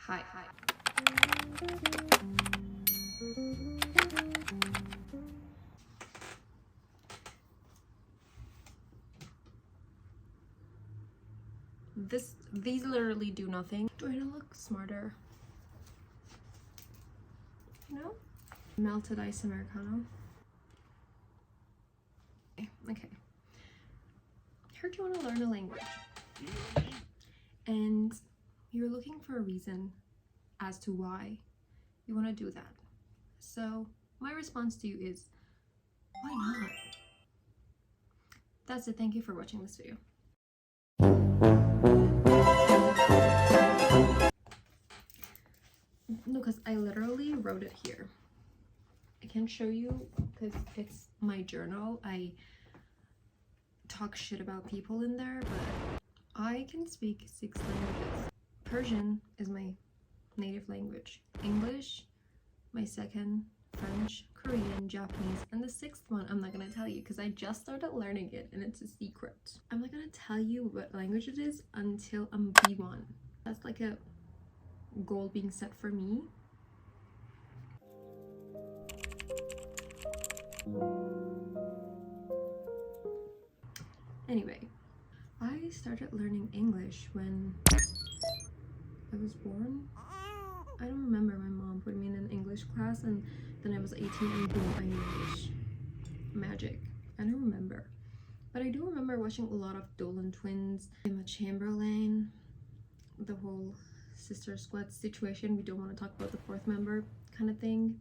Hi. These literally do nothing. Do I look smarter? You know? Melted ice Americano. Okay. Heard you want to learn a language. And you're looking for a reason as to why you want to do that. So my response to you is, why not? That's it. Thank you for watching this video. No, because I literally wrote it here. I can't show you because it's my journal. I talk shit about people in there, but I can speak 6 languages. Persian is my native language. English, my second. French, Korean, Japanese, and the 6th one I'm not gonna tell you because I just started learning it and it's a secret. I'm not gonna tell you what language it is until I'm B1. That's like a goal being set for me. Anyway, I started learning English when I was born. I don't remember. My mom put me in an English class and then I was 18 and boom, I knew English. Magic. I don't remember. But I do remember watching a lot of Dolan Twins, Emma Chamberlain, the whole Sister Squad situation. We don't want to talk about the 4th member kind of thing.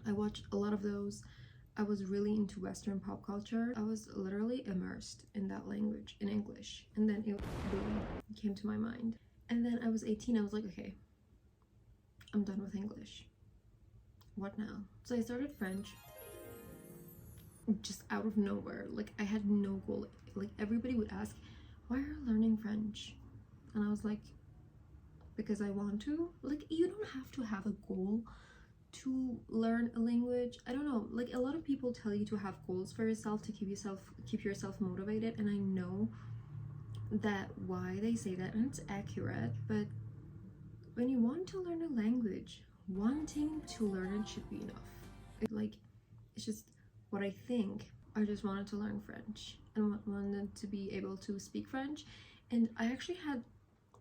I watched a lot of those. I was really into Western pop culture. I was literally immersed in that language, in English. And then it boom, came to my mind. And then I was 18, I was like, okay, I'm done with English. What now? So I started French just out of nowhere. Like, I had no goal. Like, everybody would ask, why are you learning French? And I was like, because I want to. Like, you don't have to have a goal to learn a language. I don't know, like, a lot of people tell you to have goals for yourself to keep yourself motivated, and I know that why they say that, and it's accurate, but when you want to learn a language, wanting to learn it should be enough. It's just what I think. I just wanted to learn French and wanted to be able to speak French, and I actually had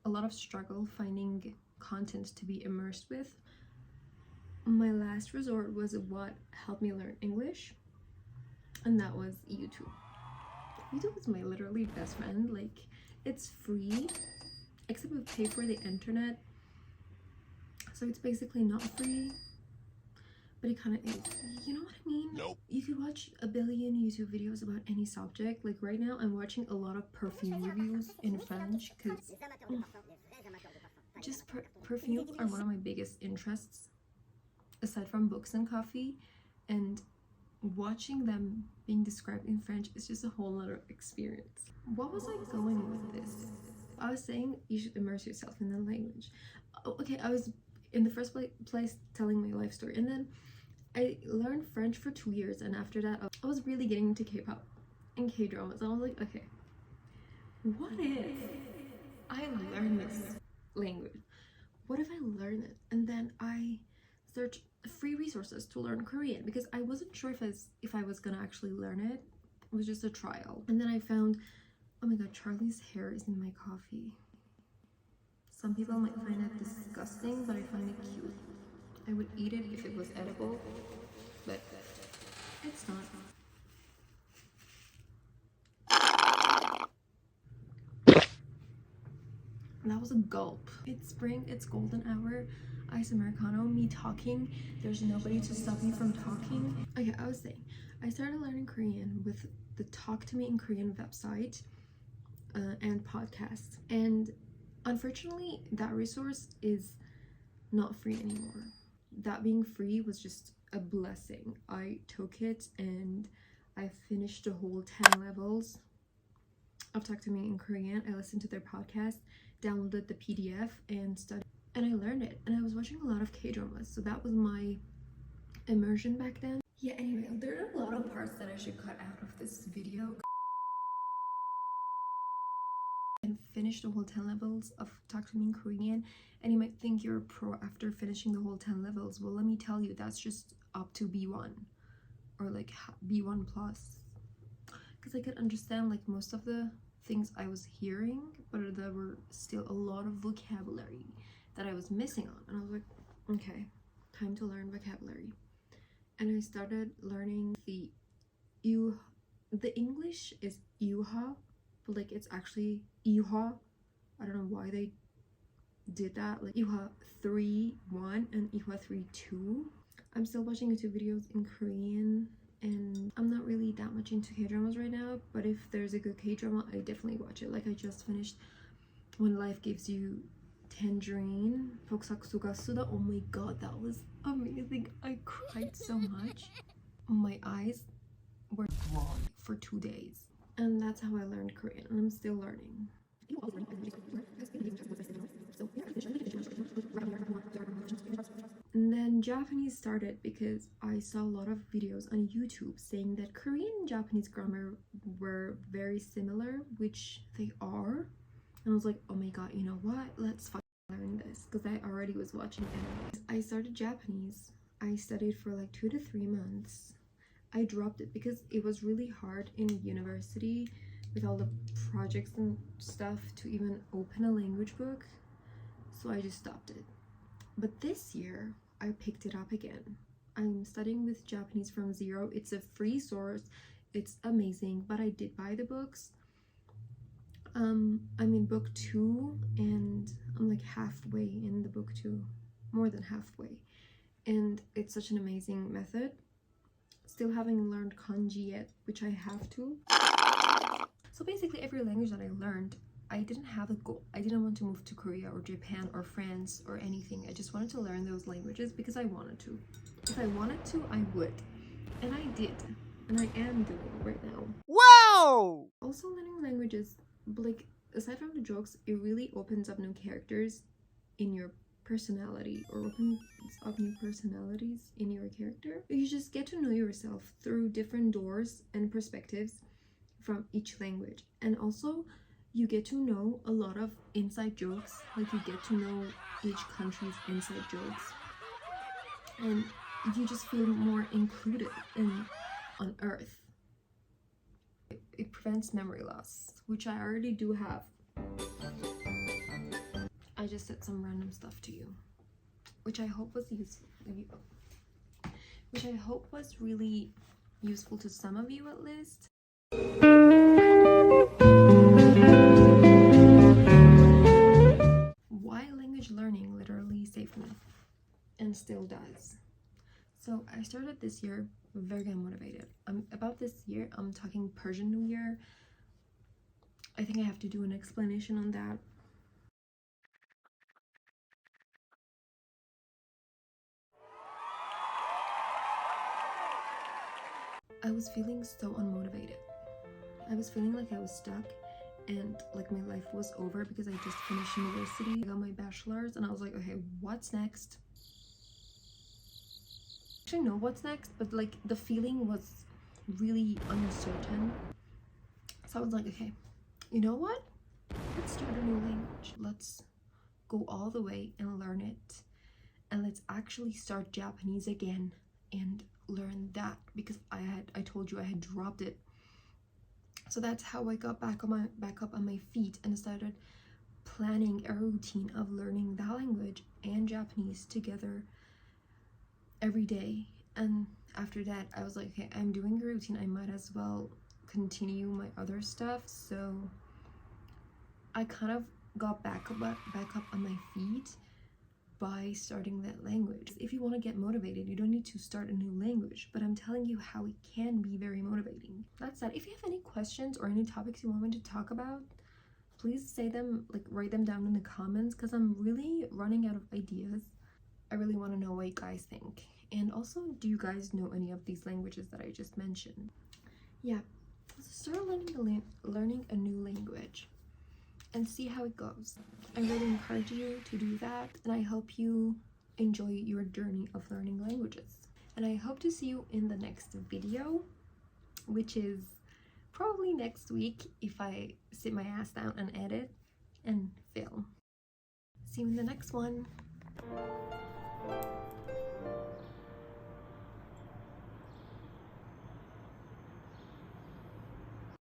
a lot of struggle finding content to be immersed with. My last resort was what helped me learn English, and that was YouTube. YouTube is my literally best friend. Like, it's free, except we pay for the internet, so it's basically not free, but it kind of is. You know what I mean? Nope. You could watch a billion YouTube videos about any subject. Like, right now I'm watching a lot of perfume reviews in French because just perfumes are one of my biggest interests aside from books and coffee, and watching them being described in French is just a whole other experience. What was I going with this? I was saying you should immerse yourself in the language. Oh, okay, I was in the first place telling my life story, and then I learned French for 2 years, and after that I was really getting into K-pop and K-dramas, and I was like, okay, what if I learn this language? What if I learn it and then I search free resources to learn Korean, because I wasn't sure if I was gonna actually learn it. It was just a trial. And then I found, oh my god, Charlie's hair is in my coffee. Some people might find it disgusting, but I find it cute. I would eat it if it was edible, but it's not. That was a gulp. It's spring, it's golden hour, ice Americano, me talking. There's nobody to stop me from talking. Okay, I was saying, I started learning Korean with the Talk to Me in Korean website and podcasts. And unfortunately, that resource is not free anymore. That being free was just a blessing. I took it and I finished the whole 10 levels of Talk to Me in Korean. I listened to their podcast, downloaded the PDF, and studied, and I learned it. And I was watching a lot of K-dramas, so that was my immersion back then. Yeah, anyway, there are a lot of parts that I should cut out of this video. and finish the whole 10 levels of Talk to Me in Korean, and you might think you're a pro after finishing the whole 10 levels. Well, let me tell you, that's just up to B1 or like B1 plus, because I could understand like most of the things I was hearing, but there were still a lot of vocabulary that I was missing on, and I was like, okay, time to learn vocabulary. And I started learning the English is yuha, but like it's actually yuha. I don't know why they did that, like yuha 3.1 and yuha 3.2. I'm still watching YouTube videos in Korean, and I'm not really that much into K-dramas right now, but if there's a good K-drama, I definitely watch it. Like I just finished When Life Gives You Tangerine, Poksak Suda. Oh my god, that was amazing. I cried so much. My eyes were dry for 2 days, and that's how I learned Korean, and I'm still learning. And then Japanese started because I saw a lot of videos on YouTube saying that Korean and Japanese grammar were very similar, which they are. And I was like, oh my god, you know what? Let's learn this, because I already was watching anime. I started Japanese. I studied for like 2 to 3 months. I dropped it because it was really hard in university with all the projects and stuff to even open a language book, so I just stopped it. But this year I picked it up again. I'm studying with Japanese from zero. It's a free source, it's amazing, but I did buy the books. I'm in book 2 and I'm like halfway in the book 2, more than halfway, and it's such an amazing method. Still haven't learned kanji yet, which I have to. So basically every language that I learned, I didn't have a goal. I didn't want to move to Korea or Japan or France or anything. I just wanted to learn those languages because I wanted to. If I wanted to, I would. And I did. And I am doing it right now. Wow! Also learning languages, like aside from the jokes, it really opens up new characters in your personality, or opens up new personalities in your character. You just get to know yourself through different doors and perspectives from each language, and also you get to know a lot of inside jokes. Like you get to know each country's inside jokes, and you just feel more included on Earth. It prevents memory loss, which I already do have. I just said some random stuff to you, which I hope was useful. Which I hope was really useful to some of you at least. Why language learning literally saved me, and still does. So I started this year very motivated. About this year, I'm talking Persian New Year. I think I have to do an explanation on that. I was feeling so unmotivated. I was feeling like I was stuck and like my life was over because I just finished university. I got my bachelor's and I was like, okay, what's next? I actually know what's next, but like the feeling was really uncertain. So I was like, okay, you know what? Let's start a new language. Let's go all the way and learn it. And let's actually start Japanese again and learn that, because I told you I had dropped it. So that's how I got back up on my feet and started planning a routine of learning that language and Japanese together every day. And after that I was like, okay, I'm doing a routine, I might as well continue my other stuff. So I kind of got back up on my feet by starting that language. If you want to get motivated, you don't need to start a new language, but I'm telling you how it can be very motivating. That's that. If you have any questions or any topics you want me to talk about, please say them, like write them down in the comments, because I'm really running out of ideas. I really want to know what you guys think. And also, do you guys know any of these languages that I just mentioned? Yeah, so start learning a new language and see how it goes. I really encourage you to do that, and I hope you enjoy your journey of learning languages. And I hope to see you in the next video, which is probably next week if I sit my ass down and edit and film. See you in the next one.